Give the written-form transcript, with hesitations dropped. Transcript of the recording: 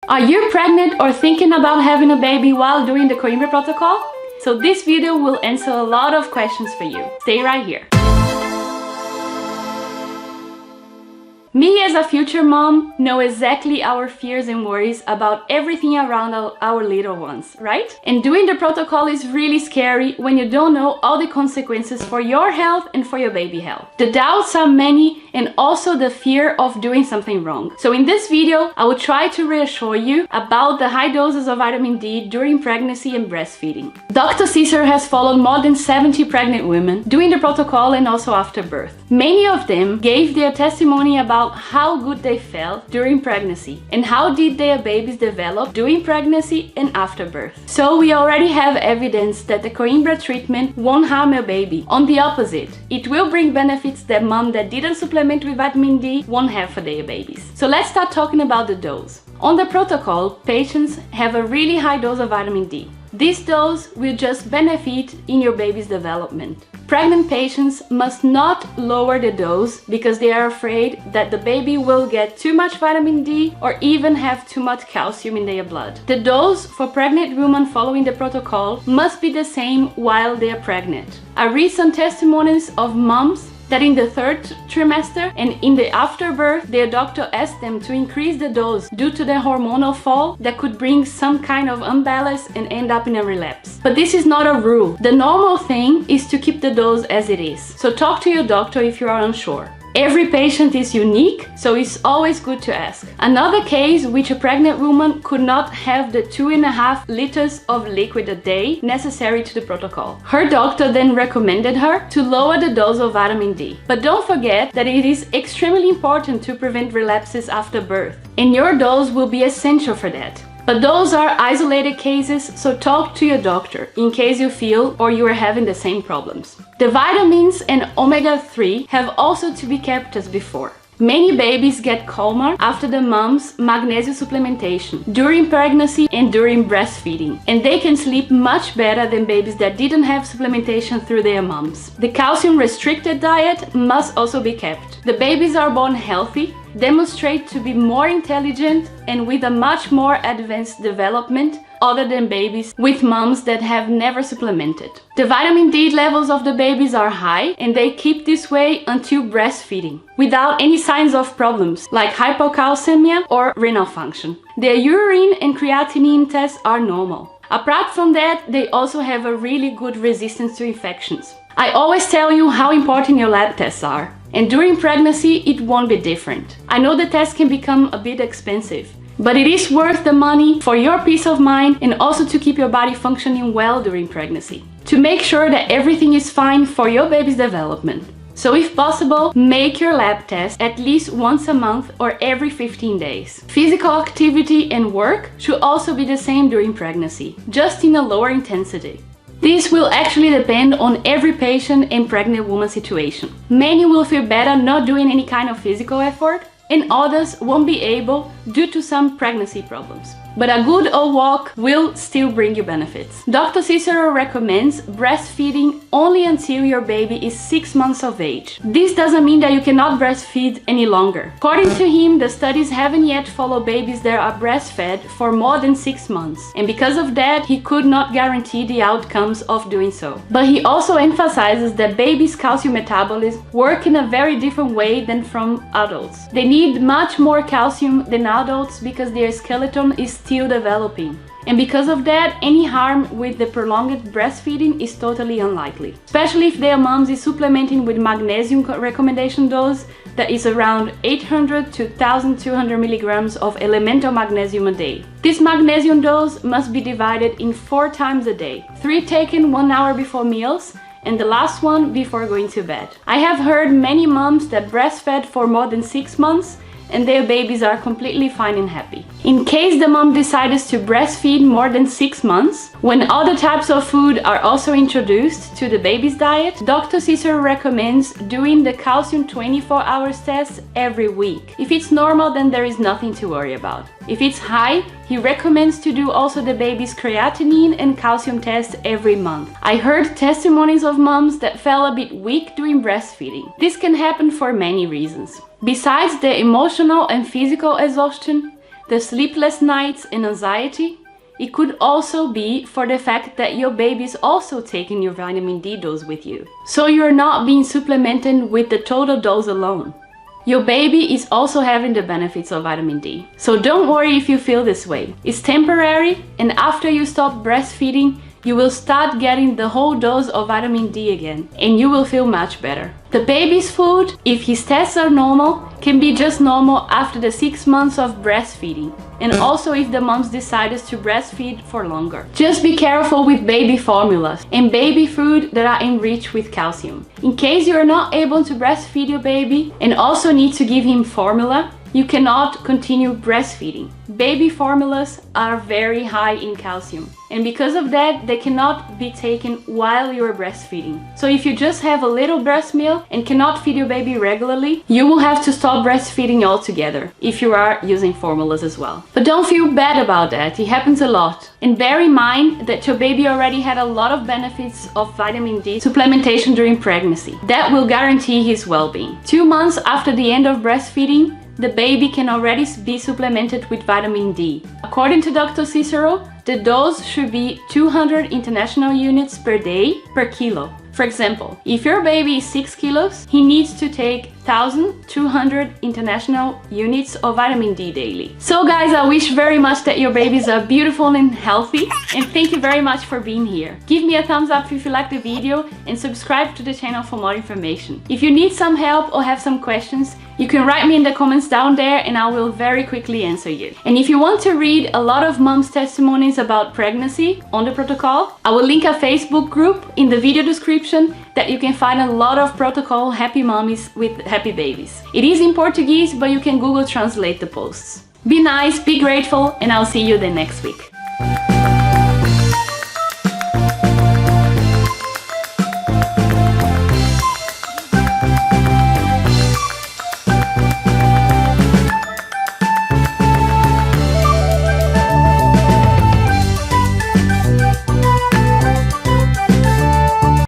Are you pregnant or thinking about having a baby while doing the Coimbra protocol? So this video will answer a lot of questions for you. Stay right here. Me as a future mom know exactly our fears and worries about everything around our little ones, right? And doing the protocol is really scary when you don't know all the consequences for your health and for your baby health. The doubts are many and also the fear of doing something wrong. So in this video, I will try to reassure you about the high doses of vitamin D during pregnancy and breastfeeding. Dr. Cesar has followed more than 70 pregnant women doing the protocol and also after birth. Many of them gave their testimony about how good they felt during pregnancy and how did their babies develop during pregnancy and after birth. So we already have evidence that the Coimbra treatment won't harm your baby. On the opposite, it will bring benefits that mom that didn't supplement with vitamin D won't have for their babies. So let's start talking about the dose. On the protocol, patients have a really high dose of vitamin D. This dose will just benefit in your baby's development. Pregnant patients must not lower the dose because they are afraid that the baby will get too much vitamin D or even have too much calcium in their blood. The dose for pregnant women following the protocol must be the same while they are pregnant. I read some testimonies of moms that in the third trimester and in the afterbirth, their doctor asked them to increase the dose due to the hormonal fall that could bring some kind of imbalance and end up in a relapse. But this is not a rule. The normal thing is to keep the dose as it is. So talk to your doctor if you are unsure. Every patient is unique, so it's always good to ask. Another case which a pregnant woman could not have the 2.5 liters of liquid a day necessary to the protocol. Her doctor then recommended her to lower the dose of vitamin D. But don't forget that it is extremely important to prevent relapses after birth, and your dose will be essential for that. But those are isolated cases, so talk to your doctor in case you feel or you are having the same problems. The vitamins and omega-3 have also to be kept as before. Many babies get calmer after the mom's magnesium supplementation during pregnancy and during breastfeeding, and they can sleep much better than babies that didn't have supplementation through their moms. The calcium restricted diet must also be kept. The babies are born healthy, demonstrate to be more intelligent and with a much more advanced development other than babies with moms that have never supplemented. The vitamin D levels of the babies are high and they keep this way until breastfeeding without any signs of problems like hypocalcemia or renal function. Their urine and creatinine tests are normal. Apart from that, they also have a really good resistance to infections. I always tell you how important your lab tests are, and during pregnancy it won't be different. I know the tests can become a bit expensive, but it is worth the money for your peace of mind and also to keep your body functioning well during pregnancy, to make sure that everything is fine for your baby's development. So if possible, make your lab test at least once a month or every 15 days. Physical activity and work should also be the same during pregnancy, just in a lower intensity. This will actually depend on every patient and pregnant woman's situation. Many will feel better not doing any kind of physical effort, and others won't be able due to some pregnancy problems. But a good old walk will still bring you benefits. Dr. Cicero recommends breastfeeding only until your baby is 6 months of age. This doesn't mean that you cannot breastfeed any longer. According to him, the studies haven't yet followed babies that are breastfed for more than 6 months, and because of that, he could not guarantee the outcomes of doing so. But he also emphasizes that babies' calcium metabolism work in a very different way than from adults. They need much more calcium than adults because their skeleton is still developing. And because of that, any harm with the prolonged breastfeeding is totally unlikely. Especially if their moms is supplementing with magnesium recommendation dose that is around 800 to 1200 milligrams of elemental magnesium a day. This magnesium dose must be divided in 4 times a day. 3 taken 1 hour before meals and the last one before going to bed. I have heard many moms that breastfed for more than 6 months and their babies are completely fine and happy. In case the mom decides to breastfeed more than 6 months, when other types of food are also introduced to the baby's diet, Dr. Cicero recommends doing the calcium 24 hours test every week. If it's normal, then there is nothing to worry about. If it's high, he recommends to do also the baby's creatinine and calcium test every month. I heard testimonies of moms that felt a bit weak during breastfeeding. This can happen for many reasons. Besides the emotional and physical exhaustion, the sleepless nights and anxiety. It could also be for the fact that your baby is also taking your vitamin D dose with you. So you're not being supplemented with the total dose alone. Your baby is also having the benefits of vitamin D. So don't worry if you feel this way. It's temporary, and after you stop breastfeeding, you will start getting the whole dose of vitamin D again, and you will feel much better. The baby's food, if his tests are normal, can be just normal after the 6 months of breastfeeding, and also if the mom decides to breastfeed for longer. Just be careful with baby formulas and baby food that are enriched with calcium. In case you are not able to breastfeed your baby and also need to give him formula, you cannot continue breastfeeding. Baby formulas are very high in calcium, and because of that, they cannot be taken while you are breastfeeding. So if you just have a little breast milk and cannot feed your baby regularly, you will have to stop breastfeeding altogether if you are using formulas as well. But don't feel bad about that, it happens a lot. And bear in mind that your baby already had a lot of benefits of vitamin D supplementation during pregnancy. That will guarantee his well-being. 2 months after the end of breastfeeding, the baby can already be supplemented with vitamin D. According to Dr. Cicero, the dose should be 200 international units per day per kilo. For example, if your baby is 6 kilos, he needs to take 1,200 international units of vitamin D daily. So guys, I wish very much that your babies are beautiful and healthy, and thank you very much for being here. Give me a thumbs up if you liked the video and subscribe to the channel for more information. If you need some help or have some questions, you can write me in the comments down there and I will very quickly answer you. And if you want to read a lot of moms' testimonies about pregnancy on the protocol, I will link a Facebook group in the video description that you can find a lot of protocol happy mommies with happy babies. It is in Portuguese, but you can Google translate the posts. Be nice, be grateful, and I'll see you the next week.